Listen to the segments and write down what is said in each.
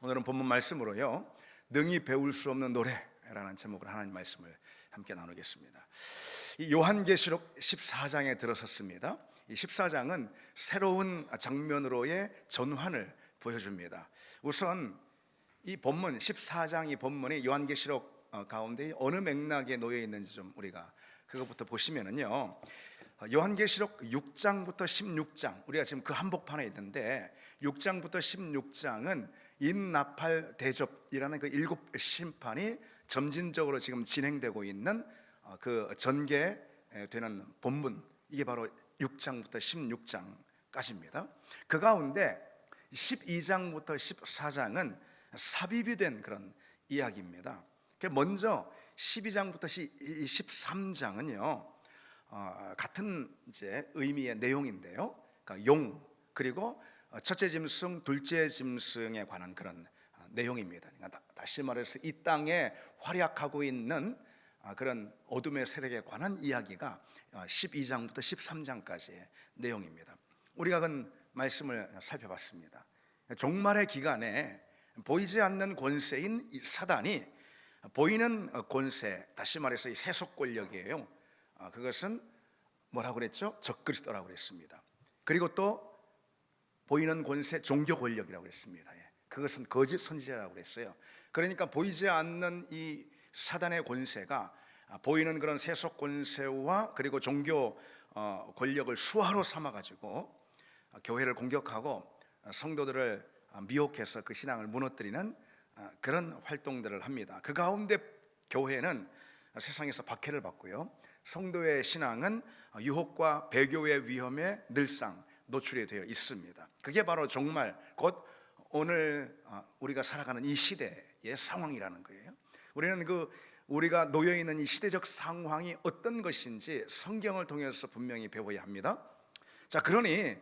오늘은 본문 말씀으로요, 능히 배울 수 없는 노래라는 제목으로 하나님 말씀을 함께 나누겠습니다. 이 요한계시록 14장에 들어섰습니다. 이 14장은 새로운 장면으로의 전환을 보여줍니다. 우선 이 본문 14장 이 본문이 요한계시록 가운데 어느 맥락에 놓여 있는지 좀 우리가 그것부터 보시면은요, 요한계시록 6장부터 16장, 우리가 지금 그 한복판에 있는데 6장부터 16장은 인나팔 대접이라는 그 7심판이 점진적으로 지금 진행되고 있는 그 전개되는 본문, 이게 바로 6장부터 16장까지입니다. 그 가운데 12장부터 14장은 삽입이 된 그런 이야기입니다. 먼저 12장부터 13장은요 같은 이제 의미의 내용인데요, 그러니까 용, 그리고 첫째 짐승, 둘째 짐승에 관한 그런 내용입니다. 그러니까 다시 말해서 이 땅에 활약하고 있는 그런 어둠의 세력에 관한 이야기가 12장부터 13장까지의 내용입니다. 우리가 그 말씀을 살펴봤습니다. 종말의 기간에 보이지 않는 권세인 이 사단이 보이는 권세, 다시 말해서 이 세속 권력이에요. 그것은 뭐라고 그랬죠? 적그리스도라고 그랬습니다. 그리고 또 보이는 권세, 종교 권력이라고 했습니다. 그것은 거짓 선지자라고 그랬어요. 그러니까 보이지 않는 이 사단의 권세가 보이는 그런 세속 권세와 그리고 종교 권력을 수하로 삼아가지고 교회를 공격하고 성도들을 미혹해서 그 신앙을 무너뜨리는 그런 활동들을 합니다. 그 가운데 교회는 세상에서 박해를 받고요, 성도의 신앙은 유혹과 배교의 위험에 늘상 노출이 되어 있습니다. 그게 바로 종말, 곧 오늘 우리가 살아가는 이 시대의 상황이라는 거예요. 우리는 우리가 놓여 있는 이 시대적 상황이 어떤 것인지 성경을 통해서 분명히 배워야 합니다. 자, 그러니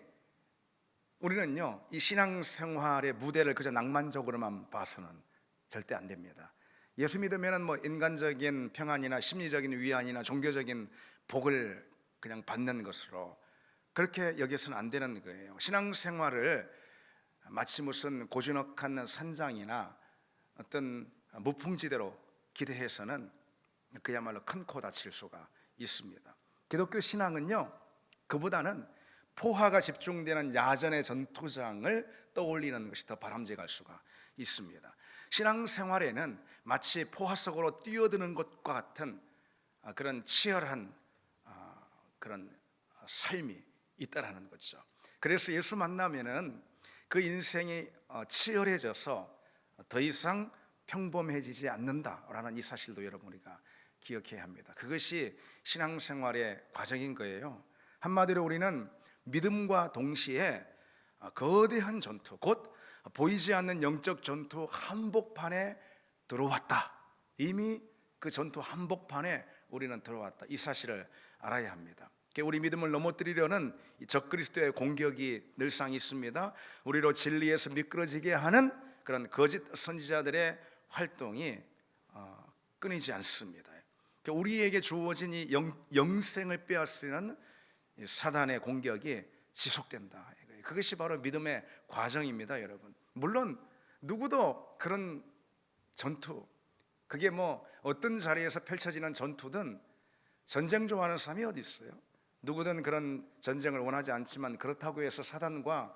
우리는요, 이 신앙생활의 무대를 그저 낭만적으로만 봐서는 절대 안 됩니다. 예수 믿으면 뭐 인간적인 평안이나 심리적인 위안이나 종교적인 복을 그냥 받는 것으로 그렇게 여겨서는 안 되는 거예요. 신앙생활을 마치 무슨 고즈넉한 산장이나 어떤 무풍지대로 기대해서는 그야말로 큰 코 다칠 수가 있습니다. 기독교 신앙은요, 그보다는 포화가 집중되는 야전의 전투장을 떠올리는 것이 더 바람직할 수가 있습니다. 신앙생활에는 마치 포화 속으로 뛰어드는 것과 같은 그런 치열한 그런 삶이 있다라는 거죠. 그래서 예수 만나면은 그 인생이 치열해져서 더 이상 평범해지지 않는다라는 이 사실도 여러분 우리가 기억해야 합니다. 그것이 신앙생활의 과정인 거예요. 한마디로 우리는 믿음과 동시에 거대한 전투, 곧 보이지 않는 영적 전투 한복판에 들어왔다. 이미 그 전투 한복판에 우리는 들어왔다. 이 사실을 알아야 합니다. 우리 믿음을 넘어뜨리려는 적그리스도의 공격이 늘상 있습니다. 우리로 진리에서 미끄러지게 하는 그런 거짓 선지자들의 활동이 끊이지 않습니다. 우리에게 주어진 이 영생을 빼앗으려는 사단의 공격이 지속된다. 그것이 바로 믿음의 과정입니다, 여러분. 물론 누구도 그런 전투, 그게 뭐 어떤 자리에서 펼쳐지는 전투든 전쟁 좋아하는 사람이 어디 있어요? 누구든 그런 전쟁을 원하지 않지만 그렇다고 해서 사단과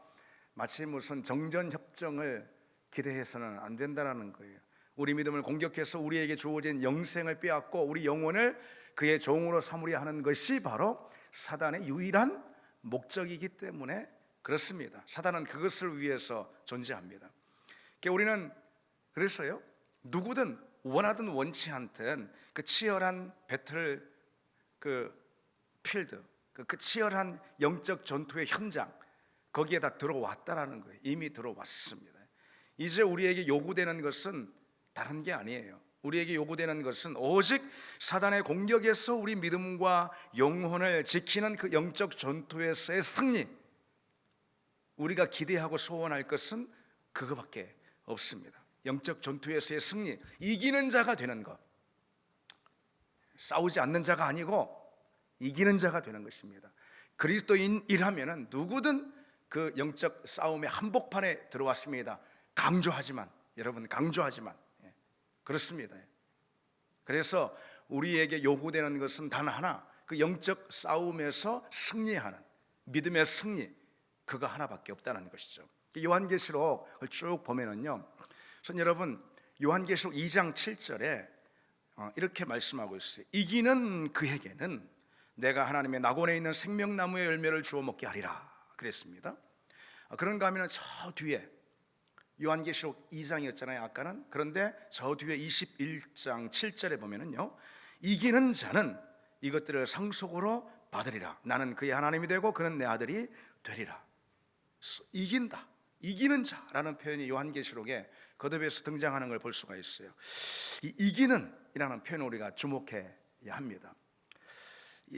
마치 무슨 정전협정을 기대해서는 안 된다는 거예요. 우리 믿음을 공격해서 우리에게 주어진 영생을 빼앗고 우리 영혼을 그의 종으로 삼으려 하는 것이 바로 사단의 유일한 목적이기 때문에 그렇습니다. 사단은 그것을 위해서 존재합니다. 우리는 그래서요, 누구든 원하든 원치 않든 그 치열한 배틀, 그 필드, 그 치열한 영적 전투의 현장, 거기에 다 들어왔다라는 거예요. 이미 들어왔습니다. 이제 우리에게 요구되는 것은 다른 게 아니에요. 우리에게 요구되는 것은 오직 사단의 공격에서 우리 믿음과 영혼을 지키는 그 영적 전투에서의 승리. 우리가 기대하고 소원할 것은 그거밖에 없습니다. 영적 전투에서의 승리, 이기는 자가 되는 것. 싸우지 않는 자가 아니고 이기는 자가 되는 것입니다. 그리스도인이라면 누구든 그 영적 싸움의 한복판에 들어왔습니다. 강조하지만 여러분 강조하지만 그렇습니다. 그래서 우리에게 요구되는 것은 단 하나, 그 영적 싸움에서 승리하는 믿음의 승리, 그거 하나밖에 없다는 것이죠. 요한계시록을 쭉 보면은요, 전 여러분 요한계시록 2장 7절에 이렇게 말씀하고 있어요. 이기는 그에게는 내가 하나님의 낙원에 있는 생명나무의 열매를 주어 먹게 하리라 그랬습니다. 그런가 하면 저 뒤에 요한계시록 2장이었잖아요 아까는. 그런데 저 뒤에 21장 7절에 보면은요, 이기는 자는 이것들을 상속으로 받으리라. 나는 그의 하나님이 되고 그는 내 아들이 되리라. 이긴다, 이기는 자라는 표현이 요한계시록에 거듭해서 등장하는 걸 볼 수가 있어요. 이 이기는 이라는 표현을 우리가 주목해야 합니다.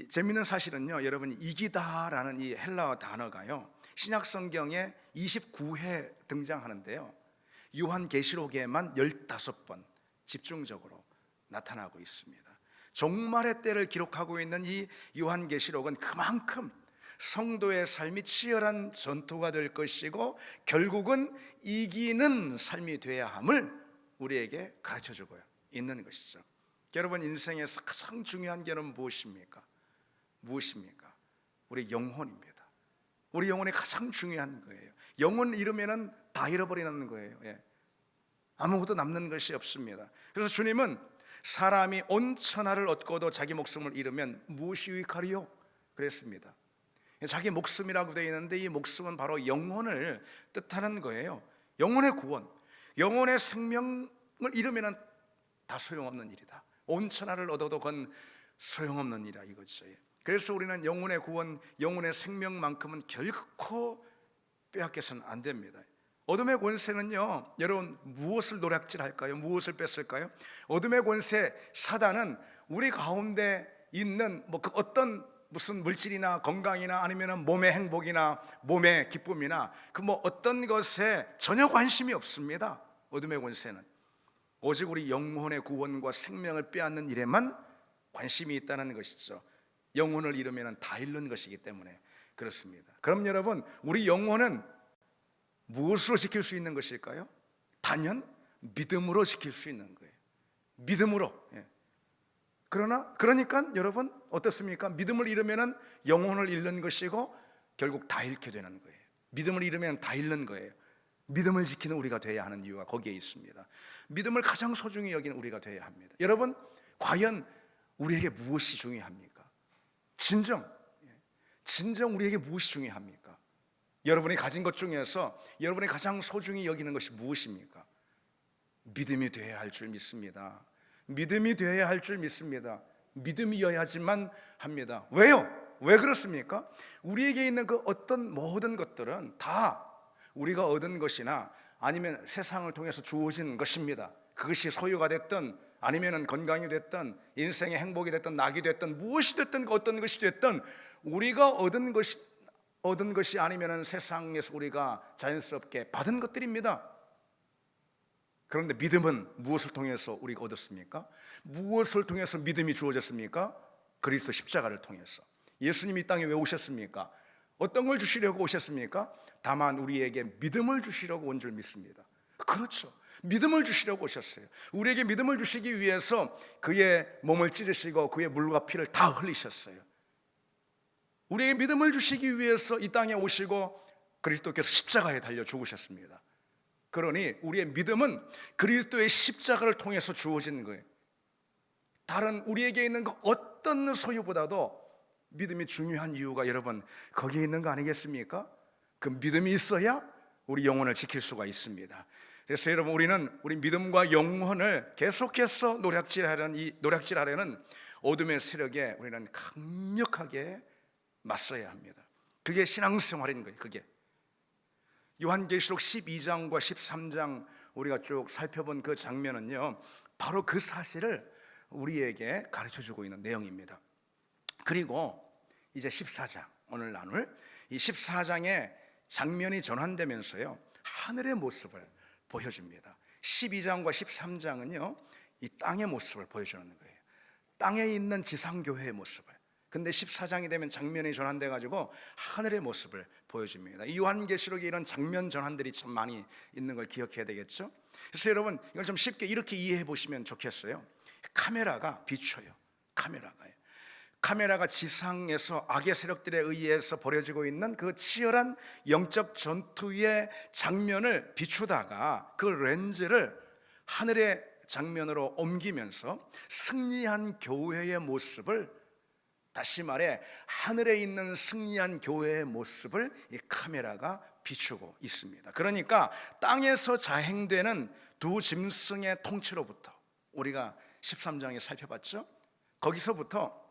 재미있는 사실은요, 여러분, 이기다라는 이 헬라어 단어가요 신약 성경에 29회 등장하는데요, 요한계시록에만 15번 집중적으로 나타나고 있습니다. 종말의 때를 기록하고 있는 이 요한계시록은 그만큼 성도의 삶이 치열한 전투가 될 것이고 결국은 이기는 삶이 되어야 함을 우리에게 가르쳐주고 있는 것이죠. 여러분, 인생에서 가장 중요한 게 무엇입니까? 무엇입니까? 우리 영혼입니다. 우리 영혼이 가장 중요한 거예요. 영혼 잃으면 다 잃어버리는 거예요. 아무것도 남는 것이 없습니다. 그래서 주님은 사람이 온 천하를 얻고도 자기 목숨을 잃으면 무엇이 유익하리요? 그랬습니다. 자기 목숨이라고 되어 있는데 이 목숨은 바로 영혼을 뜻하는 거예요. 영혼의 구원, 영혼의 생명을 잃으면 다 소용없는 일이다. 온 천하를 얻어도 그건 소용없는 일이다 이거죠. 그래서 우리는 영혼의 구원, 영혼의 생명만큼은 결코 빼앗겨서는 안 됩니다. 어둠의 권세는요, 여러분 무엇을 노략질할까요? 무엇을 뺐을까요? 어둠의 권세 사단은 우리 가운데 있는 그 어떤 무슨 물질이나 건강이나 아니면 몸의 행복이나 몸의 기쁨이나 그 어떤 것에 전혀 관심이 없습니다. 어둠의 권세는 오직 우리 영혼의 구원과 생명을 빼앗는 일에만 관심이 있다는 것이죠. 영혼을 잃으면 다 잃는 것이기 때문에 그렇습니다. 그럼 여러분, 우리 영혼은 무엇으로 지킬 수 있는 것일까요? 단연 믿음으로 지킬 수 있는 거예요. 믿음으로. 그러니까 여러분 어떻습니까? 믿음을 잃으면 영혼을 잃는 것이고 결국 다 잃게 되는 거예요. 믿음을 잃으면 다 잃는 거예요. 믿음을 지키는 우리가 되어야 하는 이유가 거기에 있습니다. 믿음을 가장 소중히 여기는 우리가 되어야 합니다. 여러분, 과연 우리에게 무엇이 중요합니까? 진정 우리에게 무엇이 중요합니까? 여러분이 가진 것 중에서 여러분이 가장 소중히 여기는 것이 무엇입니까? 믿음이 되어야 할 줄 믿습니다. 믿음이 되어야 할 줄 믿습니다. 믿음이어야지만 합니다. 왜요? 왜 그렇습니까? 우리에게 있는 그 어떤 모든 것들은 다 우리가 얻은 것이나 아니면 세상을 통해서 주어진 것입니다. 그것이 소유가 됐든 아니면 건강이 됐든 인생의 행복이 됐든 낙이 됐든 무엇이 됐든 어떤 것이 됐든 우리가 얻은 것이 아니면 세상에서 우리가 자연스럽게 받은 것들입니다. 그런데 믿음은 무엇을 통해서 우리가 얻었습니까? 무엇을 통해서 믿음이 주어졌습니까? 그리스도 십자가를 통해서. 예수님이 이 땅에 왜 오셨습니까? 어떤 걸 주시려고 오셨습니까? 다만 우리에게 믿음을 주시려고 온 줄 믿습니다. 그렇죠. 믿음을 주시려고 오셨어요. 우리에게 믿음을 주시기 위해서 그의 몸을 찢으시고 그의 물과 피를 다 흘리셨어요. 우리에게 믿음을 주시기 위해서 이 땅에 오시고 그리스도께서 십자가에 달려 죽으셨습니다. 그러니 우리의 믿음은 그리스도의 십자가를 통해서 주어진 거예요. 다른 우리에게 있는 그 어떤 소유보다도 믿음이 중요한 이유가 여러분 거기에 있는 거 아니겠습니까? 그 믿음이 있어야 우리 영혼을 지킬 수가 있습니다. 그래서 여러분, 우리는 우리 믿음과 영혼을 계속해서 노략질하려는 어둠의 세력에 우리는 강력하게 맞서야 합니다. 그게 신앙생활인 거예요. 그게 요한계시록 12장과 13장 우리가 쭉 살펴본 그 장면은요, 바로 그 사실을 우리에게 가르쳐주고 있는 내용입니다. 그리고 이제 14장, 오늘 나눌 이 14장의 장면이 전환되면서요, 하늘의 모습을 보여줍니다. 12장과 13장은요 이 땅의 모습을 보여주는 거예요. 땅에 있는 지상교회의 모습을. 근데 14장이 되면 장면이 전환돼 가지고 하늘의 모습을 보여줍니다. 이 요한계시록에 이런 장면 전환들이 참 많이 있는 걸 기억해야 되겠죠. 그래서 여러분 이걸 좀 쉽게 이렇게 이해해 보시면 좋겠어요. 카메라가 비춰요. 카메라가 지상에서 악의 세력들에 의해서 벌여지고 있는 그 치열한 영적 전투의 장면을 비추다가 그 렌즈를 하늘의 장면으로 옮기면서 승리한 교회의 모습을, 다시 말해 하늘에 있는 승리한 교회의 모습을 이 카메라가 비추고 있습니다. 그러니까 땅에서 자행되는 두 짐승의 통치로부터, 우리가 13장에 살펴봤죠. 거기서부터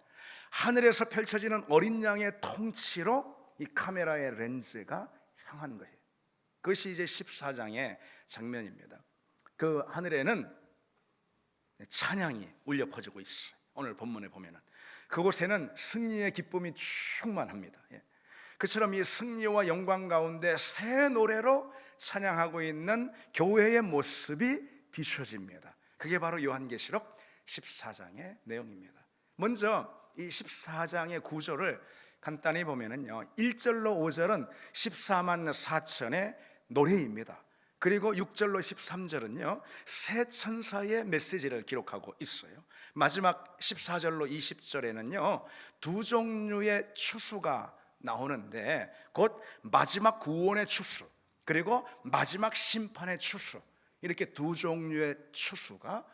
하늘에서 펼쳐지는 어린 양의 통치로 이 카메라의 렌즈가 향한 거예요. 그것이 이제 14장의 장면입니다. 그 하늘에는 찬양이 울려 퍼지고 있어요. 오늘 본문에 보면은 그곳에는 승리의 기쁨이 충만합니다. 그처럼 이 승리와 영광 가운데 새 노래로 찬양하고 있는 교회의 모습이 비춰집니다. 그게 바로 요한계시록 14장의 내용입니다. 먼저 이 14장의 구조를 간단히 보면은요, 1절로 5절은 14만 4천의 노래입니다. 그리고 6절로 13절은요 새 천사의 메시지를 기록하고 있어요. 마지막 14절로 20절에는요 두 종류의 추수가 나오는데 곧 마지막 구원의 추수 그리고 마지막 심판의 추수, 이렇게 두 종류의 추수가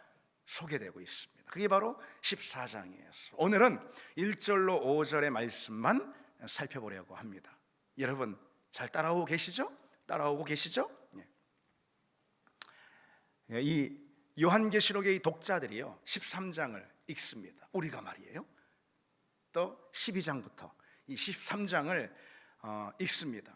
소개되고 있습니다. 그게 바로 14장이에요. 오늘은 1절로 5절의 말씀만 살펴보려고 합니다. 여러분 잘 따라오고 계시죠? 이 요한계시록의 독자들이요 13장을 읽습니다. 우리가 말이에요. 또 12장부터 이 13장을 읽습니다.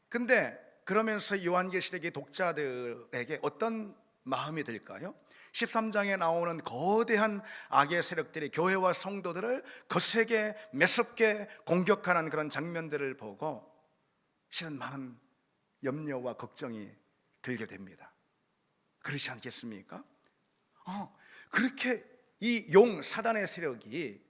근데 그러면서 요한계시록의 독자들에게 어떤 마음이 들까요? 13장에 나오는 거대한 악의 세력들이 교회와 성도들을 거세게 매섭게 공격하는 그런 장면들을 보고 실은 많은 염려와 걱정이 들게 됩니다. 그렇지 않겠습니까? 그렇게 이 용 사단의 세력이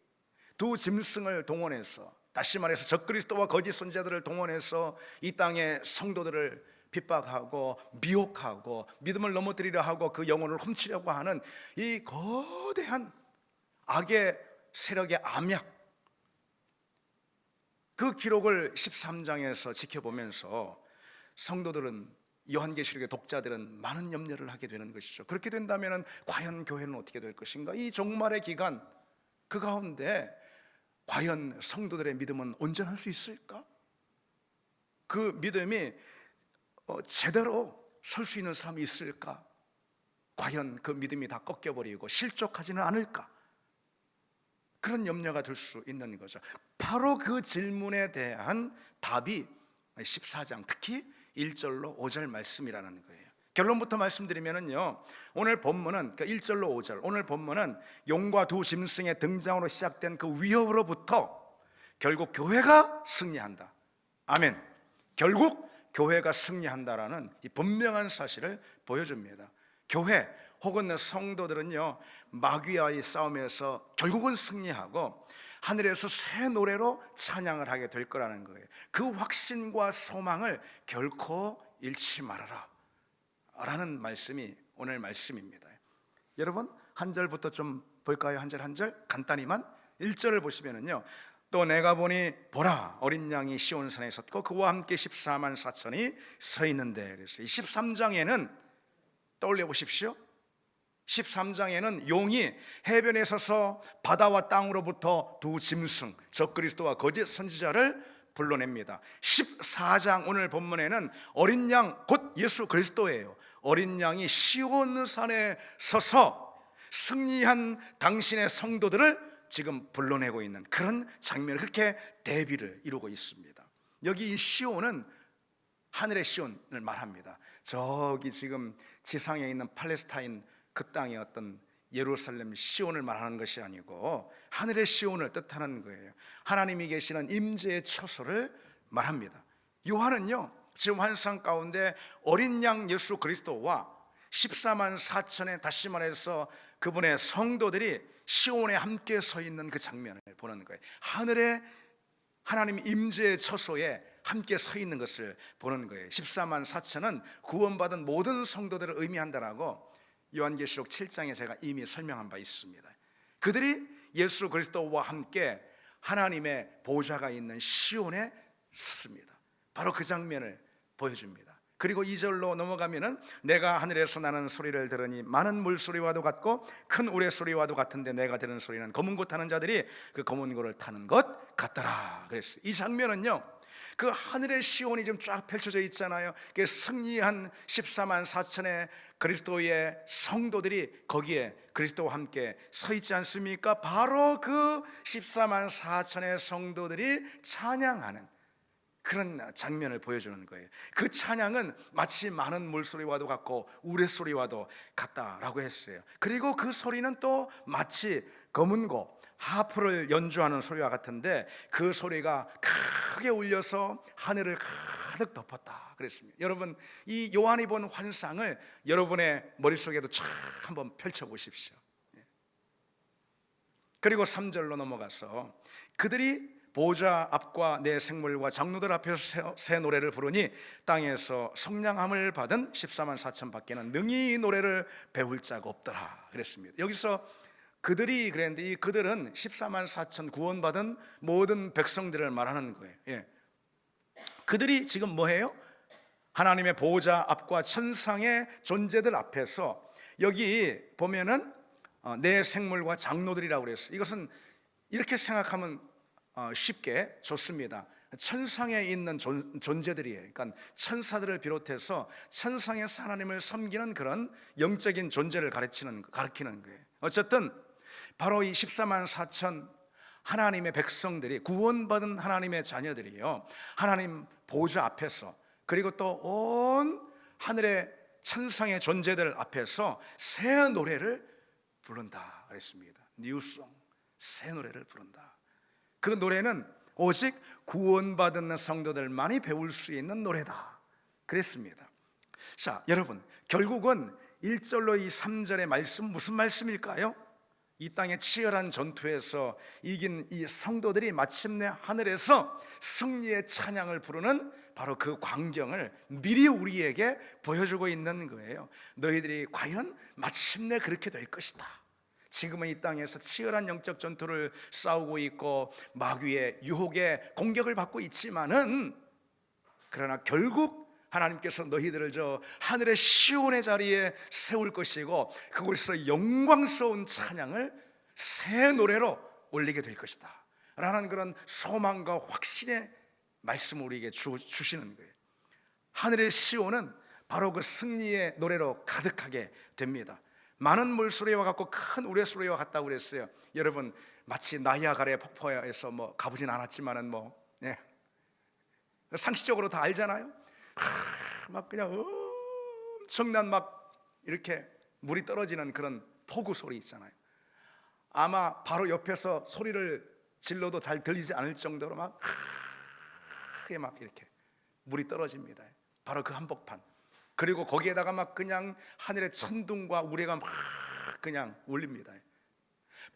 두 짐승을 동원해서, 다시 말해서 적그리스도와 거짓 선지자들을 동원해서 이 땅의 성도들을 핍박하고 미혹하고 믿음을 넘어뜨리려 하고 그 영혼을 훔치려고 하는 이 거대한 악의 세력의 암약, 그 기록을 13장에서 지켜보면서 성도들은, 요한계시록의 독자들은 많은 염려를 하게 되는 것이죠. 그렇게 된다면 과연 교회는 어떻게 될 것인가? 이 종말의 기간 그 가운데 과연 성도들의 믿음은 온전할 수 있을까? 그 믿음이 제대로 설 수 있는 사람이 있을까? 과연 그 믿음이 다 꺾여버리고 실족하지는 않을까? 그런 염려가 들 수 있는 거죠. 바로 그 질문에 대한 답이 14장 특히 1절로 5절 말씀이라는 거예요. 결론부터 말씀드리면요, 오늘 본문은 1절로 5절, 오늘 본문은 용과 두 짐승의 등장으로 시작된 그 위협으로부터 결국 교회가 승리한다. 아멘. 결국 교회가 승리한다라는 이 분명한 사실을 보여줍니다. 교회 혹은 성도들은요, 마귀와의 싸움에서 결국은 승리하고 하늘에서 새 노래로 찬양을 하게 될 거라는 거예요. 그 확신과 소망을 결코 잃지 말아라 라는 말씀이 오늘 말씀입니다. 여러분 한 절부터 좀 볼까요? 한 절 한 절 간단히만. 1절을 보시면은요, 또 내가 보니 보라 어린 양이 시온산에 섰고 그와 함께 14만 4천이 서 있는데, 그래서 이 13장에는 떠올려 보십시오. 13장에는 용이 해변에 서서 바다와 땅으로부터 두 짐승 적그리스도와 거짓 선지자를 불러냅니다. 14장 오늘 본문에는 어린 양 곧 예수 그리스도예요. 어린 양이 시온산에 서서 승리한 당신의 성도들을 지금 불러내고 있는 그런 장면을, 그렇게 대비를 이루고 있습니다. 여기 이 시온은 하늘의 시온을 말합니다. 저기 지금 지상에 있는 팔레스타인 그 땅의 어떤 예루살렘 시온을 말하는 것이 아니고 하늘의 시온을 뜻하는 거예요. 하나님이 계시는 임재의 처소를 말합니다. 요한은요 지금 환상 가운데 어린 양 예수 그리스도와 14만 4천의, 다시 말해서 그분의 성도들이 시온에 함께 서 있는 그 장면을 보는 거예요. 하늘에 하나님 임재의 처소에 함께 서 있는 것을 보는 거예요. 14만 4천은 구원받은 모든 성도들을 의미한다라고 요한계시록 7장에 제가 이미 설명한 바 있습니다. 그들이 예수 그리스도와 함께 하나님의 보좌가 있는 시온에 섰습니다. 바로 그 장면을 보여줍니다. 그리고 2절로 넘어가면은 내가 하늘에서 나는 소리를 들으니 많은 물소리와도 같고 큰 우레소리와도 같은데 내가 들은 소리는 검은 고 타는 자들이 그 검은 고를 타는 것 같더라 그랬어요. 이 장면은요, 그 하늘의 시온이 지금 쫙 펼쳐져 있잖아요. 그 승리한 14만 4천의 그리스도의 성도들이 거기에 그리스도와 함께 서 있지 않습니까? 바로 그 14만 4천의 성도들이 찬양하는 그런 장면을 보여주는 거예요. 그 찬양은 마치 많은 물소리와도 같고 우레소리와도 같다라고 했어요. 그리고 그 소리는 또 마치 검은고 하프를 연주하는 소리와 같은데 그 소리가 크게 울려서 하늘을 가득 덮었다 그랬습니다. 여러분, 이 요한이 본 환상을 여러분의 머릿속에도 쫙 한번 펼쳐보십시오. 그리고 3절로 넘어가서 그들이 보좌 앞과 내 생물과 장로들 앞에서 새 노래를 부르니 땅에서 성량함을 받은 14만 4천 밖에는 능히 이 노래를 배울 자가 없더라 그랬습니다. 여기서 그들이 그랬는데 이 그들은 14만 4천 구원받은 모든 백성들을 말하는 거예요. 예. 그들이 지금 뭐해요? 하나님의 보좌 앞과 천상의 존재들 앞에서, 여기 보면은 내 생물과 장로들이라고 그랬어요. 이것은 이렇게 생각하면 쉽게 좋습니다. 천상에 있는 존재들이에요. 그러니까 천사들을 비롯해서 천상에서 하나님을 섬기는 그런 영적인 존재를 가리키는 거예요. 어쨌든 바로 이 14만 4천 하나님의 백성들이, 구원받은 하나님의 자녀들이요, 하나님 보좌 앞에서, 그리고 또 온 하늘의 천상의 존재들 앞에서 새 노래를 부른다 그랬습니다. 뉴송, 새 노래를 부른다. 그 노래는 오직 구원받은 성도들만이 배울 수 있는 노래다 그랬습니다. 자, 여러분, 결국은 1절로 이 3절의 말씀, 무슨 말씀일까요? 이 땅의 치열한 전투에서 이긴 이 성도들이 마침내 하늘에서 승리의 찬양을 부르는 바로 그 광경을 미리 우리에게 보여주고 있는 거예요. 너희들이 과연 마침내 그렇게 될 것이다. 지금은 이 땅에서 치열한 영적 전투를 싸우고 있고 마귀의 유혹에 공격을 받고 있지만은, 그러나 결국 하나님께서 너희들을 저 하늘의 시온의 자리에 세울 것이고 그곳에서 영광스러운 찬양을 새 노래로 올리게 될 것이다 라는 그런 소망과 확신의 말씀을 우리에게 주시는 거예요. 하늘의 시온은 바로 그 승리의 노래로 가득하게 됩니다. 많은 물소리와 같고 큰 우레소리와 같다고 그랬어요. 여러분, 마치 나이아가라의 폭포에서 가보진 않았지만은 상식적으로 다 알잖아요. 막 그냥 엄청난 막 이렇게 물이 떨어지는 그런 폭우 소리 있잖아요. 아마 바로 옆에서 소리를 질러도 잘 들리지 않을 정도로 막 크게 막 이렇게 물이 떨어집니다. 바로 그 한복판. 그리고 거기에다가 막 그냥 하늘의 천둥과 우레가 막 그냥 울립니다.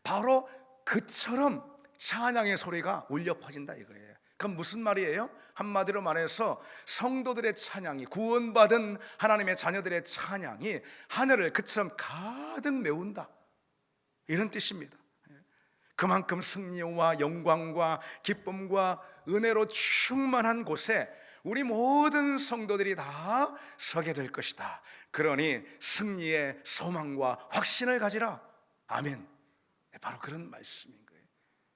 바로 그처럼 찬양의 소리가 울려 퍼진다 이거예요. 그럼 무슨 말이에요? 한마디로 말해서 성도들의 찬양이, 구원받은 하나님의 자녀들의 찬양이 하늘을 그처럼 가득 메운다, 이런 뜻입니다. 그만큼 승리와 영광과 기쁨과 은혜로 충만한 곳에 우리 모든 성도들이 다 서게 될 것이다. 그러니 승리의 소망과 확신을 가지라. 아멘. 바로 그런 말씀인 거예요.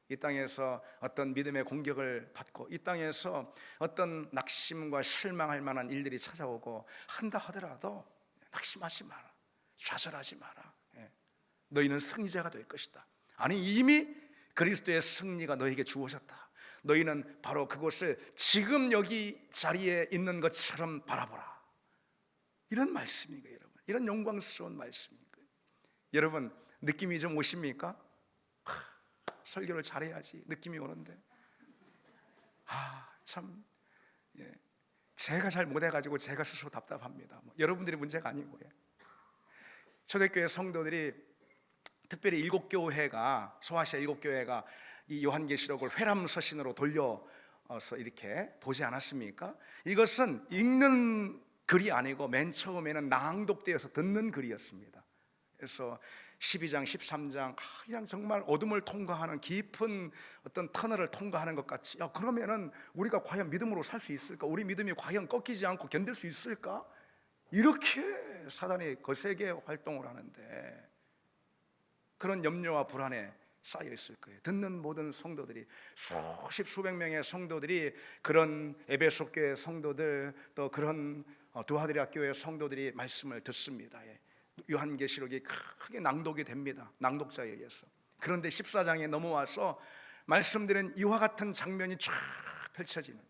이 땅에서 어떤 믿음의 공격을 받고 이 땅에서 어떤 낙심과 실망할 만한 일들이 찾아오고 한다 하더라도 낙심하지 마라, 좌절하지 마라. 너희는 승리자가 될 것이다. 아니, 이미 그리스도의 승리가 너에게 주어졌다. 너희는 바로 그곳을 지금 여기 자리에 있는 것처럼 바라보라. 이런 말씀인 거예요, 여러분. 이런 영광스러운 말씀인 거예요. 여러분, 느낌이 좀 오십니까? 설교를 잘해야지 느낌이 오는데 참 제가 잘 못해가지고 제가 스스로 답답합니다. 여러분들이 문제가 아니고요. 초대교회 성도들이 특별히 일곱 교회가, 소아시아 일곱 교회가 이 요한계시록을 회람 서신으로 돌려서 이렇게 보지 않았습니까? 이것은 읽는 글이 아니고 맨 처음에는 낭독되어서 듣는 글이었습니다. 그래서 12장, 13장 그냥 정말 어둠을 통과하는 깊은 어떤 터널을 통과하는 것 같이, 야, 그러면은 우리가 과연 믿음으로 살 수 있을까? 우리 믿음이 과연 꺾이지 않고 견딜 수 있을까? 이렇게 사단이 거세게 활동을 하는데 그런 염려와 불안에 쌓여 있을 거예요. 듣는 모든 성도들이, 수십 수백 명의 성도들이, 그런 에베소 교회 성도들, 또 그런 두하드리아 교회 성도들이 말씀을 듣습니다. 요한계시록이 크게 낭독이 됩니다. 낭독자에 의해서. 그런데 14장에 넘어와서 말씀드린 이와 같은 장면이 쫙 펼쳐지는,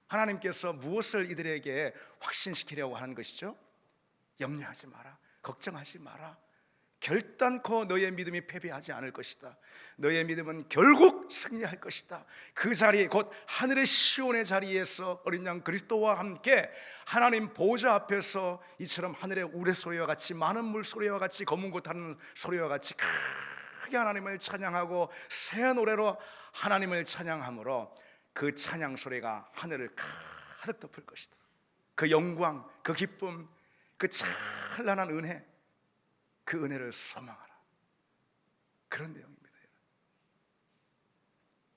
하나님께서 무엇을 이들에게 확신시키려고 하는 것이죠? 염려하지 마라, 걱정하지 마라, 결단코 너의 믿음이 패배하지 않을 것이다. 너의 믿음은 결국 승리할 것이다. 그 자리, 곧 하늘의 시온의 자리에서 어린 양 그리스도와 함께 하나님 보좌 앞에서 이처럼 하늘의 우레소리와 같이, 많은 물소리와 같이, 검은 곳 하는 소리와 같이 크게 하나님을 찬양하고 새 노래로 하나님을 찬양함으로 그 찬양 소리가 하늘을 가득 덮을 것이다. 그 영광, 그 기쁨, 그 찬란한 은혜, 그 은혜를 소망하라. 그런 내용입니다.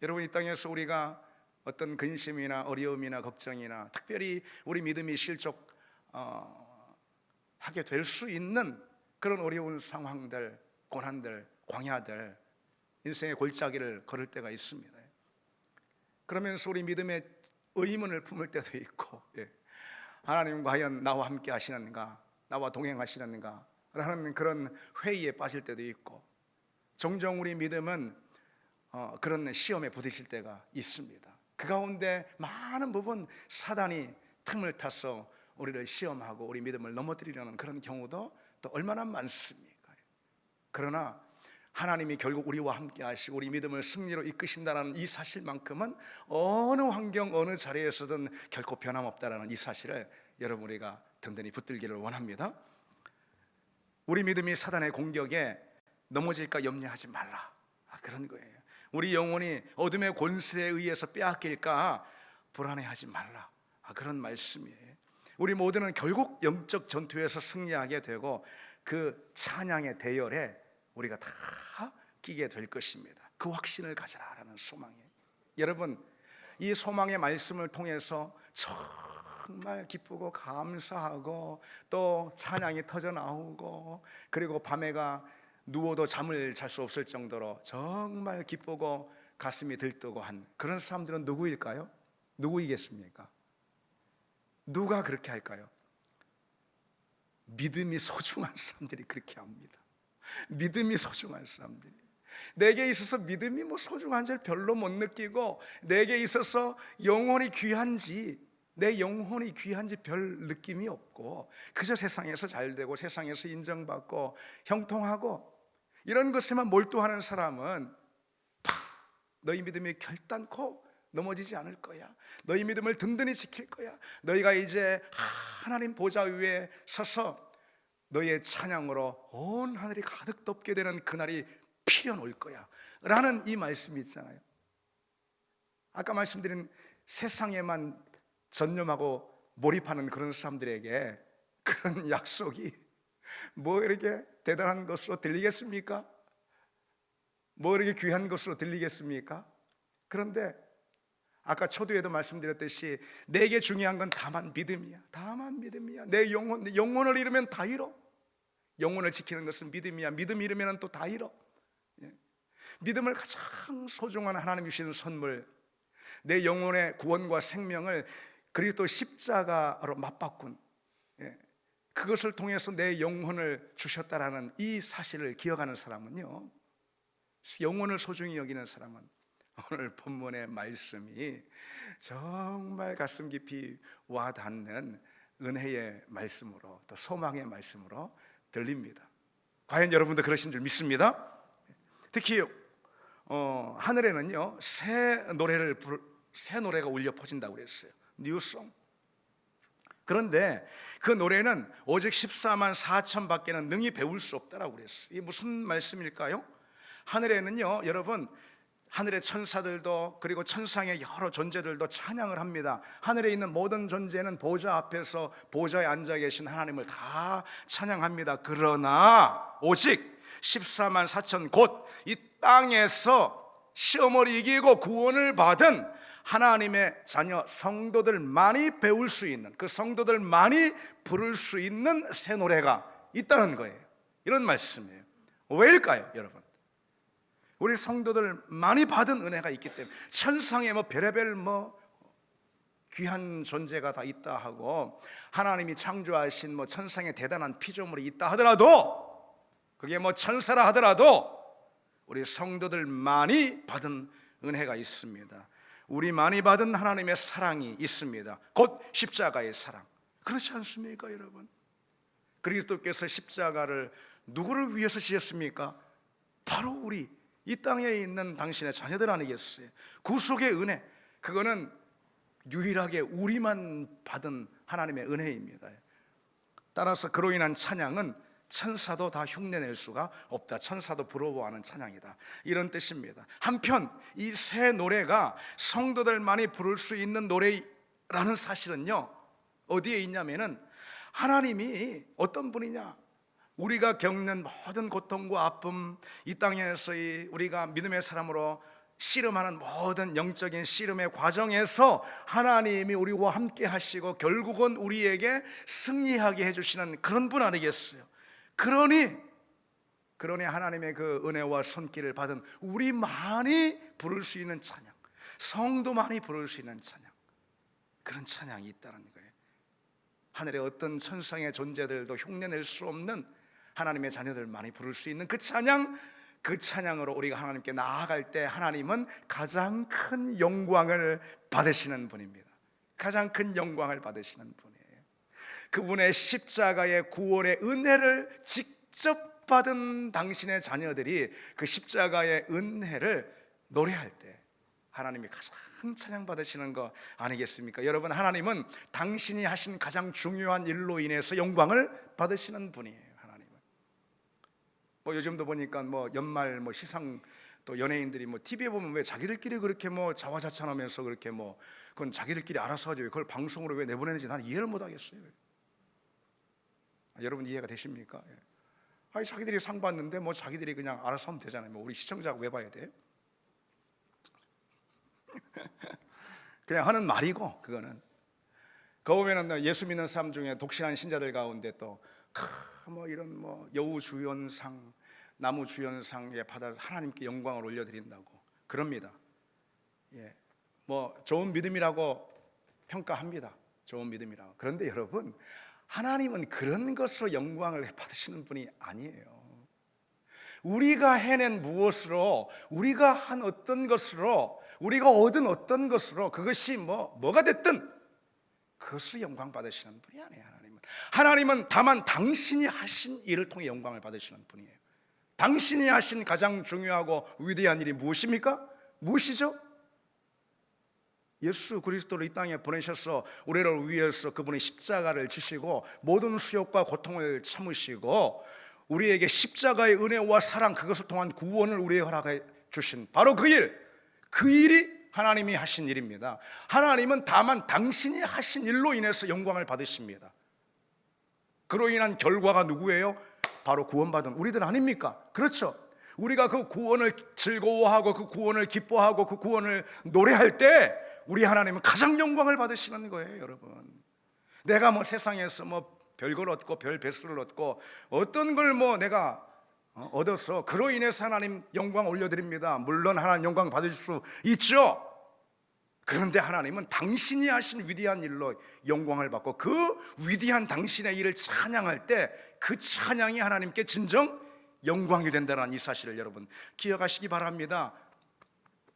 여러분, 이 땅에서 우리가 어떤 근심이나 어려움이나 걱정이나 특별히 우리 믿음이 실족하게 될 수 있는 그런 어려운 상황들, 고난들, 광야들, 인생의 골짜기를 걸을 때가 있습니다. 그러면서 우리 믿음의 의문을 품을 때도 있고, 하나님 과연 나와 함께 하시는가, 나와 동행하시는가 라는 그런 회의에 빠질 때도 있고, 종종 우리 믿음은 그런 시험에 부딪힐 때가 있습니다. 그 가운데 많은 부분 사단이 틈을 타서 우리를 시험하고 우리 믿음을 넘어뜨리려는 그런 경우도 또 얼마나 많습니까? 그러나 하나님이 결국 우리와 함께 하시고 우리 믿음을 승리로 이끄신다는 이 사실만큼은 어느 환경, 어느 자리에서든 결코 변함없다는 이 사실을 여러분, 우리가 든든히 붙들기를 원합니다. 우리 믿음이 사단의 공격에 넘어질까 염려하지 말라, 그런 거예요. 우리 영혼이 어둠의 권세에 의해서 빼앗길까 불안해하지 말라, 그런 말씀이에요. 우리 모두는 결국 영적 전투에서 승리하게 되고 그 찬양의 대열에 우리가 다 끼게 될 것입니다. 그 확신을 가져라라는 소망이에요. 여러분, 이 소망의 말씀을 통해서 정말 기쁘고 감사하고 또 찬양이 터져 나오고, 그리고 밤에가 누워도 잠을 잘 수 없을 정도로 정말 기쁘고 가슴이 들뜨고 한 그런 사람들은 누구일까요? 누구이겠습니까? 누가 그렇게 할까요? 믿음이 소중한 사람들이 그렇게 합니다. 믿음이 소중한 사람들이, 내게 있어서 믿음이 뭐 소중한지를 별로 못 느끼고, 내게 있어서 영혼이 귀한지, 내 영혼이 귀한지 별 느낌이 없고, 그저 세상에서 잘되고 세상에서 인정받고 형통하고 이런 것에만 몰두하는 사람은 너희 믿음이 결단코 넘어지지 않을 거야. 너희 믿음을 든든히 지킬 거야. 너희가 이제 하나님 보좌 위에 서서 너희의 찬양으로 온 하늘이 가득 덮게 되는 그날이 필연 올 거야 라는 이 말씀이 있잖아요. 아까 말씀드린 세상에만 전념하고 몰입하는 그런 사람들에게 그런 약속이 뭐 이렇게 대단한 것으로 들리겠습니까? 뭐 이렇게 귀한 것으로 들리겠습니까? 그런데 아까 초두에도 말씀드렸듯이 내게 중요한 건 다만 믿음이야. 다만 믿음이야. 내 영혼을 잃으면 다 잃어. 영혼을 지키는 것은 믿음이야. 믿음 잃으면 또 다 잃어. 믿음을 가장 소중한 하나님 주시는 선물, 내 영혼의 구원과 생명을 그리스도 십자가로 맞바꾼, 그것을 통해서 내 영혼을 주셨다라는 이 사실을 기억하는 사람은요, 영혼을 소중히 여기는 사람은 오늘 본문의 말씀이 정말 가슴 깊이 와닿는 은혜의 말씀으로, 또 소망의 말씀으로 들립니다. 과연 여러분도 그러신 줄 믿습니다. 특히 하늘에는요 새 노래가 울려 퍼진다고 그랬어요. 뉴송. 그런데 그 노래는 오직 14만 4천 밖에는 능히 배울 수 없다라고 그랬어요. 이게 무슨 말씀일까요? 하늘에는요, 여러분, 하늘의 천사들도 그리고 천상의 여러 존재들도 찬양을 합니다. 하늘에 있는 모든 존재는 보좌 앞에서 보좌에 앉아 계신 하나님을 다 찬양합니다. 그러나 오직 14만 4천 곧 이 땅에서 시험을 이기고 구원을 받은 하나님의 자녀 성도들만이 배울 수 있는, 그 성도들만이 부를 수 있는 새 노래가 있다는 거예요. 이런 말씀이에요. 왜일까요, 여러분? 우리 성도들 많이 받은 은혜가 있기 때문에. 천상에 뭐 별의별 뭐 귀한 존재가 다 있다 하고 하나님이 창조하신 뭐 천상에 대단한 피조물이 있다 하더라도, 그게 뭐 천사라 하더라도 우리 성도들 많이 받은 은혜가 있습니다. 우리 많이 받은 하나님의 사랑이 있습니다. 곧 십자가의 사랑. 그렇지 않습니까, 여러분? 그리스도께서 십자가를 누구를 위해서 지었습니까? 바로 우리 이 땅에 있는 당신의 자녀들 아니겠어요? 구속의 은혜, 그거는 유일하게 우리만 받은 하나님의 은혜입니다. 따라서 그로 인한 찬양은 천사도 다 흉내낼 수가 없다. 천사도 부러워하는 찬양이다, 이런 뜻입니다. 한편 이 새 노래가 성도들만이 부를 수 있는 노래라는 사실은요, 어디에 있냐면은 하나님이 어떤 분이냐, 우리가 겪는 모든 고통과 아픔, 이 땅에서 우리가 믿음의 사람으로 씨름하는 모든 영적인 씨름의 과정에서 하나님이 우리와 함께 하시고 결국은 우리에게 승리하게 해주시는 그런 분 아니겠어요? 그러니 하나님의 그 은혜와 손길을 받은 우리만이 부를 수 있는 찬양, 성도만이 부를 수 있는 찬양, 그런 찬양이 있다는 거예요. 하늘의 어떤 천상의 존재들도 흉내낼 수 없는 하나님의 자녀들만이 부를 수 있는 그 찬양, 그 찬양으로 우리가 하나님께 나아갈 때 하나님은 가장 큰 영광을 받으시는 분입니다. 가장 큰 영광을 받으시는 분이에요. 그분의 십자가의 구원의 은혜를 직접 받은 당신의 자녀들이 그 십자가의 은혜를 노래할 때 하나님이 가장 찬양받으시는 거 아니겠습니까? 여러분, 하나님은 당신이 하신 가장 중요한 일로 인해서 영광을 받으시는 분이에요. 뭐 요즘도 보니까 뭐 연말 뭐 시상, 또 연예인들이 뭐 TV에 보면 왜 자기들끼리 그렇게 뭐 자화자찬하면서 그렇게 뭐 그건 자기들끼리 알아서 하죠. 그걸 방송으로 왜 내보내는지 나는 이해를 못 하겠어요. 여러분 이해가 되십니까? 아니, 자기들이 상 받는데 뭐 자기들이 그냥 알아서 하면 되잖아요. 뭐 우리 시청자가 왜 봐야 돼? 그냥 하는 말이고, 그거는 그 보면은 예수 믿는 사람 중에 독신한 신자들 가운데 또 뭐 이런 뭐 여우 주연상, 나무 주연상에 받아 하나님께 영광을 올려드린다고 그럽니다. 예, 뭐 좋은 믿음이라고 평가합니다. 좋은 믿음이라고. 그런데 여러분, 하나님은 그런 것으로 영광을 받으시는 분이 아니에요. 우리가 해낸 무엇으로, 우리가 한 어떤 것으로, 우리가 얻은 어떤 것으로, 그것이 뭐가 됐든 그것으로 영광 받으시는 분이 아니에요. 하나님은 다만 당신이 하신 일을 통해 영광을 받으시는 분이에요. 당신이 하신 가장 중요하고 위대한 일이 무엇입니까? 무엇이죠? 예수 그리스도를 이 땅에 보내셔서 우리를 위해서 그분이 십자가를 지시고 모든 수욕과 고통을 참으시고 우리에게 십자가의 은혜와 사랑, 그것을 통한 구원을 우리에게 허락해 주신 바로 그 일이 하나님이 하신 일입니다. 하나님은 다만 당신이 하신 일로 인해서 영광을 받으십니다. 그로 인한 결과가 누구예요? 바로 구원받은 우리들 아닙니까? 그렇죠. 우리가 그 구원을 즐거워하고 그 구원을 기뻐하고 그 구원을 노래할 때 우리 하나님은 가장 영광을 받으시는 거예요, 여러분. 내가 뭐 세상에서 뭐 별걸 얻고 별 배수를 얻고 어떤 걸 뭐 내가 얻어서 그로 인해서 하나님 영광 올려드립니다. 물론 하나님 영광 받으실 수 있죠. 그런데 하나님은 당신이 하신 위대한 일로 영광을 받고 그 위대한 당신의 일을 찬양할 때 그 찬양이 하나님께 진정 영광이 된다는 이 사실을 여러분 기억하시기 바랍니다.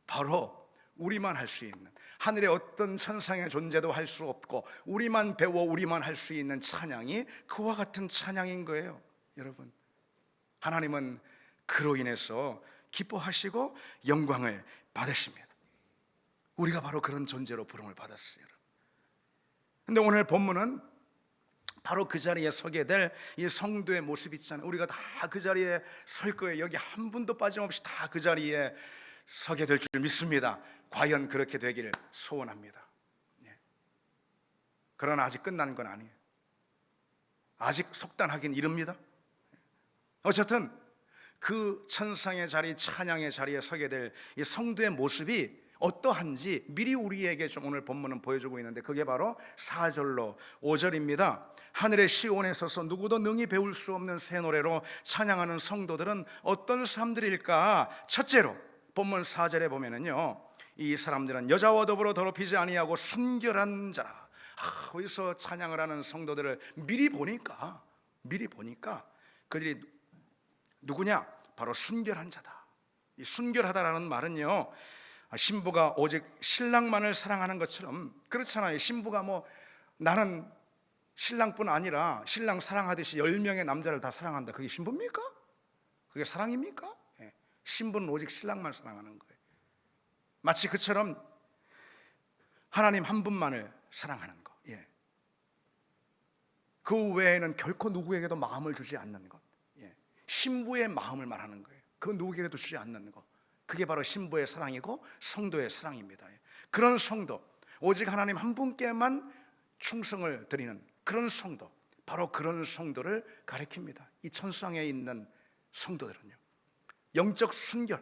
바로 우리만 할 수 있는, 하늘의 어떤 천상의 존재도 할 수 없고 우리만 배워 우리만 할 수 있는 찬양이 그와 같은 찬양인 거예요. 여러분, 하나님은 그로 인해서 기뻐하시고 영광을 받으십니다. 우리가 바로 그런 존재로 부름을 받았어요. 그런데 오늘 본문은 바로 그 자리에 서게 될 이 성도의 모습 있잖아요. 우리가 다 그 자리에 설 거예요. 여기 한 분도 빠짐없이 다 그 자리에 서게 될 줄 믿습니다. 과연 그렇게 되기를 소원합니다. 그러나 아직 끝난 건 아니에요. 아직 속단하긴 이릅니다. 어쨌든 그 천상의 자리, 찬양의 자리에 서게 될 이 성도의 모습이 어떠한지 미리 우리에게 좀 오늘 본문은 보여주고 있는데, 그게 바로 4절로 5절입니다. 하늘의 시온에 서서 누구도 능히 배울 수 없는 새 노래로 찬양하는 성도들은 어떤 사람들일까? 첫째로 본문 4절에 보면은요, 이 사람들은 여자와 더불어 더럽히지 아니하고 순결한 자라. 거기서 찬양을 하는 성도들을 미리 보니까 그들이 누구냐? 바로 순결한 자다. 이 순결하다라는 말은요, 신부가 오직 신랑만을 사랑하는 것처럼 그렇잖아요. 신부가 뭐 나는 신랑뿐 아니라 신랑 사랑하듯이 10명의 남자를 다 사랑한다. 그게 신부입니까? 그게 사랑입니까? 신부는 오직 신랑만 사랑하는 거예요. 마치 그처럼 하나님 한 분만을 사랑하는 것. 그 외에는 결코 누구에게도 마음을 주지 않는 것. 신부의 마음을 말하는 거예요. 그 누구에게도 주지 않는 것. 그게 바로 신부의 사랑이고 성도의 사랑입니다. 그런 성도, 오직 하나님 한 분께만 충성을 드리는 그런 성도, 바로 그런 성도를 가리킵니다. 이 천상에 있는 성도들은요, 영적 순결,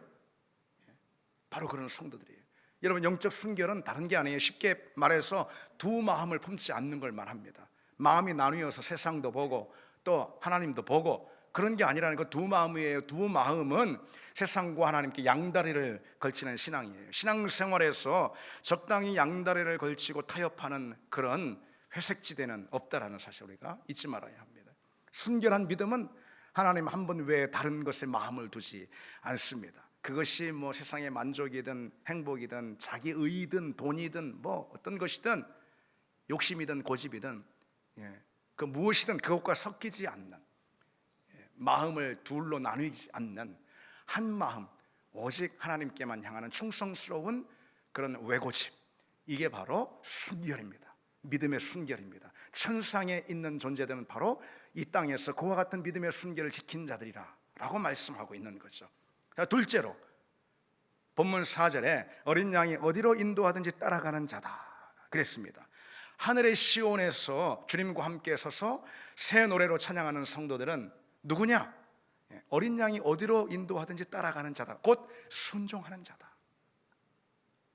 바로 그런 성도들이에요. 여러분, 영적 순결은 다른 게 아니에요. 쉽게 말해서 두 마음을 품지 않는 걸 말합니다. 마음이 나뉘어서 세상도 보고 또 하나님도 보고 그런 게 아니라는 그 두 마음이에요. 두 마음은 세상과 하나님께 양다리를 걸치는 신앙이에요. 신앙생활에서 적당히 양다리를 걸치고 타협하는 그런 회색지대는 없다라는 사실 우리가 잊지 말아야 합니다. 순결한 믿음은 하나님 한 분 외에 다른 것에 마음을 두지 않습니다. 그것이 뭐 세상의 만족이든 행복이든 자기 의든 돈이든 뭐 어떤 것이든 욕심이든 고집이든 그 무엇이든 그것과 섞이지 않는, 마음을 둘로 나누지 않는 한 마음, 오직 하나님께만 향하는 충성스러운 그런 외고집, 이게 바로 순결입니다. 믿음의 순결입니다. 천상에 있는 존재들은 바로 이 땅에서 그와 같은 믿음의 순결을 지킨 자들이라 라고 말씀하고 있는 거죠. 둘째로 본문 4절에 어린 양이 어디로 인도하든지 따라가는 자다 그랬습니다. 하늘의 시온에서 주님과 함께 서서 새 노래로 찬양하는 성도들은 누구냐? 어린 양이 어디로 인도하든지 따라가는 자다. 곧 순종하는 자다.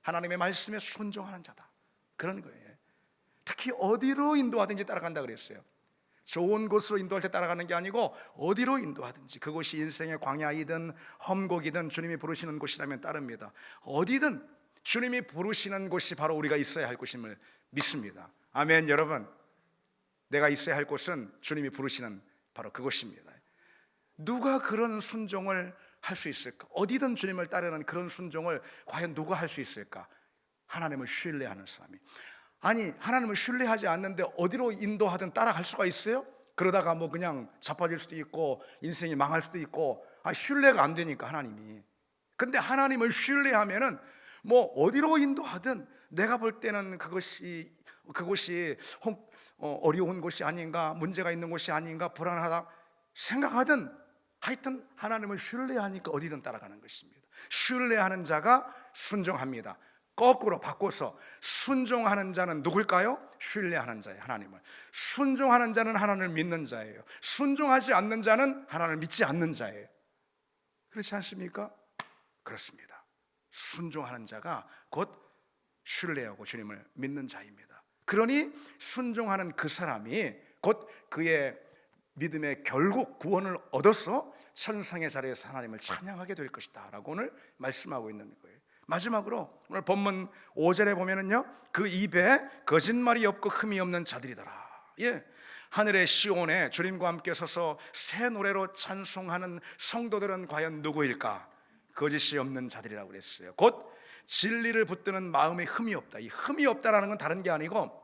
하나님의 말씀에 순종하는 자다. 그런 거예요. 특히 어디로 인도하든지 따라간다 그랬어요. 좋은 곳으로 인도할 때 따라가는 게 아니고 어디로 인도하든지, 그곳이 인생의 광야이든 험곡이든 주님이 부르시는 곳이라면 따릅니다. 어디든 주님이 부르시는 곳이 바로 우리가 있어야 할 곳임을 믿습니다. 아멘. 여러분, 내가 있어야 할 곳은 주님이 부르시는 바로 그곳입니다. 누가 그런 순종을 할 수 있을까? 어디든 주님을 따르는 그런 순종을 과연 누가 할 수 있을까? 하나님을 신뢰하는 사람이. 아니, 하나님을 신뢰하지 않는데 어디로 인도하든 따라갈 수가 있어요? 그러다가 뭐 그냥 자빠질 수도 있고 인생이 망할 수도 있고, 신뢰가 안 되니까 하나님이. 근데 하나님을 신뢰하면은 뭐 어디로 인도하든 내가 볼 때는 그것이 어려운 곳이 아닌가, 문제가 있는 곳이 아닌가, 불안하다 생각하든 하여튼 하나님을 신뢰하니까 어디든 따라가는 것입니다. 신뢰하는 자가 순종합니다. 거꾸로 바꿔서 순종하는 자는 누굴까요? 신뢰하는 자예요. 하나님을. 순종하는 자는 하나님을 믿는 자예요. 순종하지 않는 자는 하나님을 믿지 않는 자예요. 그렇지 않습니까? 그렇습니다. 순종하는 자가 곧 신뢰하고 주님을 믿는 자입니다. 그러니 순종하는 그 사람이 곧 그의 믿음의 결국 구원을 얻어서 천상의 자리에서 하나님을 찬양하게 될 것이다 라고 오늘 말씀하고 있는 거예요. 마지막으로 오늘 본문 5절에 보면은요, 그 입에 거짓말이 없고 흠이 없는 자들이더라. 하늘의 시온에 주님과 함께 서서 새 노래로 찬송하는 성도들은 과연 누구일까? 거짓이 없는 자들이라고 그랬어요. 곧 진리를 붙드는 마음에 흠이 없다. 이 흠이 없다라는 건 다른 게 아니고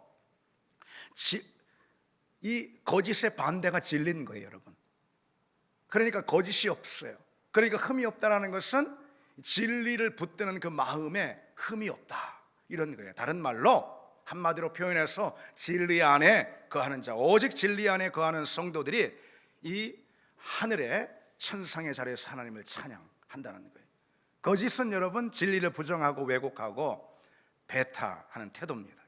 이 거짓의 반대가 진리인 거예요, 여러분. 그러니까 거짓이 없어요. 그러니까 흠이 없다라는 것은 진리를 붙드는 그 마음에 흠이 없다, 이런 거예요. 다른 말로 한마디로 표현해서 진리 안에 거하는 자, 오직 진리 안에 거하는 성도들이 이 하늘의 천상의 자리에서 하나님을 찬양한다는 거예요. 거짓은 여러분 진리를 부정하고 왜곡하고 배타하는 태도입니다.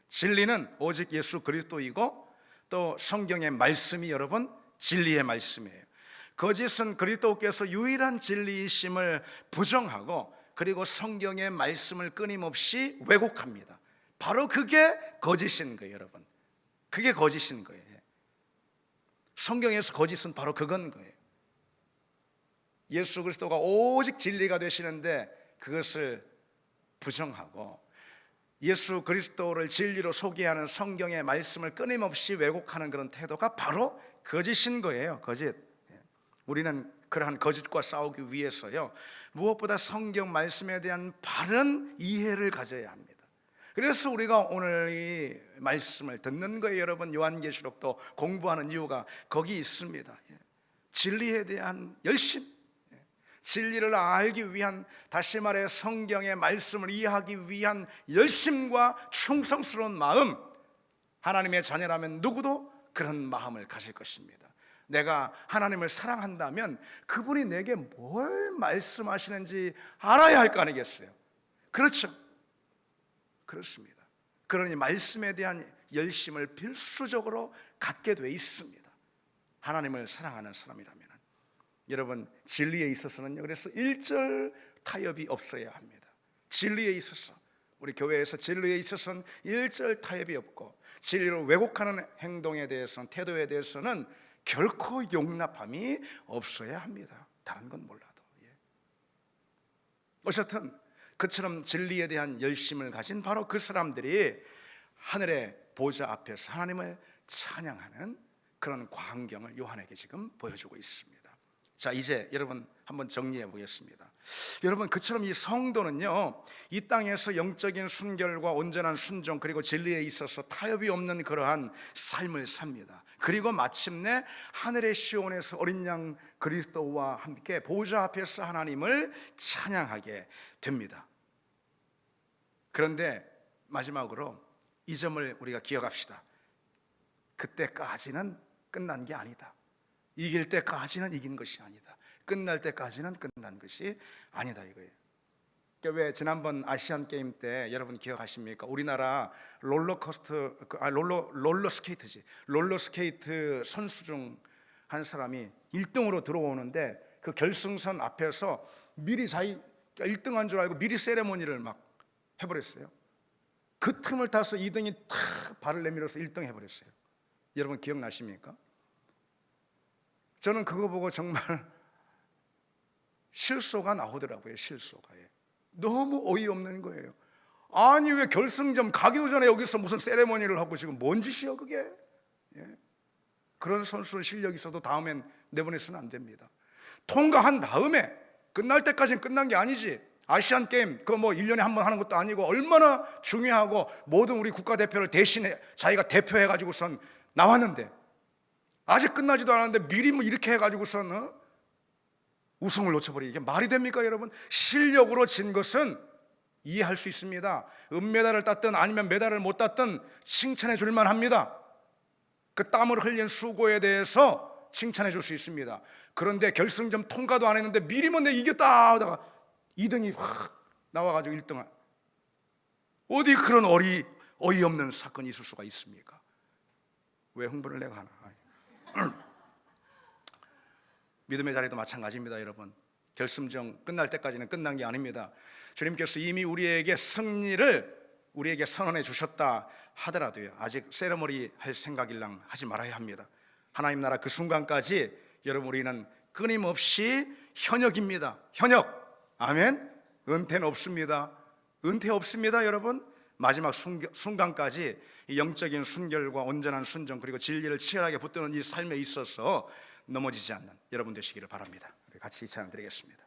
진리는 오직 예수 그리스도이고 또 성경의 말씀이 여러분 진리의 말씀이에요. 거짓은 그리스도께서 유일한 진리이심을 부정하고 그리고 성경의 말씀을 끊임없이 왜곡합니다. 바로 그게 거짓인 거예요, 여러분. 그게 거짓인 거예요. 성경에서 거짓은 바로 그건 거예요. 예수 그리스도가 오직 진리가 되시는데 그것을 부정하고 예수 그리스도를 진리로 소개하는 성경의 말씀을 끊임없이 왜곡하는 그런 태도가 바로 거짓인 거예요. 거짓. 우리는 그러한 거짓과 싸우기 위해서요, 무엇보다 성경 말씀에 대한 바른 이해를 가져야 합니다. 그래서 우리가 오늘 이 말씀을 듣는 거예요. 여러분, 요한계시록도 공부하는 이유가 거기 있습니다. 진리에 대한 열심, 진리를 알기 위한, 다시 말해 성경의 말씀을 이해하기 위한 열심과 충성스러운 마음, 하나님의 자녀라면 누구도 그런 마음을 가질 것입니다. 내가 하나님을 사랑한다면 그분이 내게 뭘 말씀하시는지 알아야 할 거 아니겠어요? 그렇죠? 그렇습니다. 그러니 말씀에 대한 열심을 필수적으로 갖게 돼 있습니다. 하나님을 사랑하는 사람이라면. 여러분, 진리에 있어서는요, 그래서 일절 타협이 없어야 합니다. 진리에 있어서, 우리 교회에서 진리에 있어서는 일절 타협이 없고, 진리를 왜곡하는 행동에 대해서는, 태도에 대해서는 결코 용납함이 없어야 합니다. 다른 건 몰라도. 어쨌든 그처럼 진리에 대한 열심을 가진 바로 그 사람들이 하늘의 보좌 앞에서 하나님을 찬양하는 그런 광경을 요한에게 지금 보여주고 있습니다. 자, 이제 여러분 한번 정리해 보겠습니다. 여러분, 그처럼 이 성도는요, 이 땅에서 영적인 순결과 온전한 순종 그리고 진리에 있어서 타협이 없는 그러한 삶을 삽니다. 그리고 마침내 하늘의 시온에서 어린 양 그리스도와 함께 보좌 앞에서 하나님을 찬양하게 됩니다. 그런데 마지막으로 이 점을 우리가 기억합시다. 그때까지는 끝난 게 아니다. 이길 때까지는 이긴 것이 아니다. 끝날 때까지는 끝난 것이 아니다, 이거예요. 왜 지난번 아시안 게임 때 여러분 기억하십니까? 우리나라 롤러스케이트 선수 중 한 사람이 1등으로 들어오는데 그 결승선 앞에서 미리 자기 1등한 줄 알고 미리 세레모니를 막 해버렸어요. 그 틈을 타서 2등이 탁 발을 내밀어서 1등 해버렸어요. 여러분 기억나십니까? 저는 그거 보고 정말 실소가 나오더라고요. 실소가. 너무 어이없는 거예요. 아니, 왜 결승전 가기도 전에 여기서 무슨 세레모니를 하고 지금 뭔 짓이요 그게? 그런 선수 실력이 있어도 다음엔 내보내서는 안 됩니다. 통과한 다음에, 끝날 때까지는 끝난 게 아니지. 아시안 게임 그거 뭐 1년에 한 번 하는 것도 아니고 얼마나 중요하고 모든 우리 국가대표를 대신해 자기가 대표해가지고선 나왔는데 아직 끝나지도 않았는데 미리 뭐 이렇게 해가지고선 우승을 놓쳐버리게, 이게 말이 됩니까 여러분? 실력으로 진 것은 이해할 수 있습니다. 은메달을 땄든 아니면 메달을 못 땄든 칭찬해 줄만 합니다. 그 땀을 흘린 수고에 대해서 칭찬해 줄 수 있습니다. 그런데 결승전 통과도 안 했는데 미리면 내가 이겼다 하다가 2등이 확 나와가지고 1등, 어디 그런 어이없는 사건이 있을 수가 있습니까? 왜 흥분을 내가 하나? 믿음의 자리도 마찬가지입니다. 여러분, 결승전 끝날 때까지는 끝난 게 아닙니다. 주님께서 이미 우리에게 승리를 우리에게 선언해 주셨다 하더라도요, 아직 세레머니 할 생각일랑 하지 말아야 합니다. 하나님 나라 그 순간까지 여러분 우리는 끊임없이 현역입니다. 현역. 아멘. 은퇴는 없습니다. 은퇴 없습니다. 여러분, 마지막 순간까지 이 영적인 순결과 온전한 순종 그리고 진리를 치열하게 붙드는 이 삶에 있어서 넘어지지 않는 여러분 되시기를 바랍니다. 우리 같이 찬양 드리겠습니다.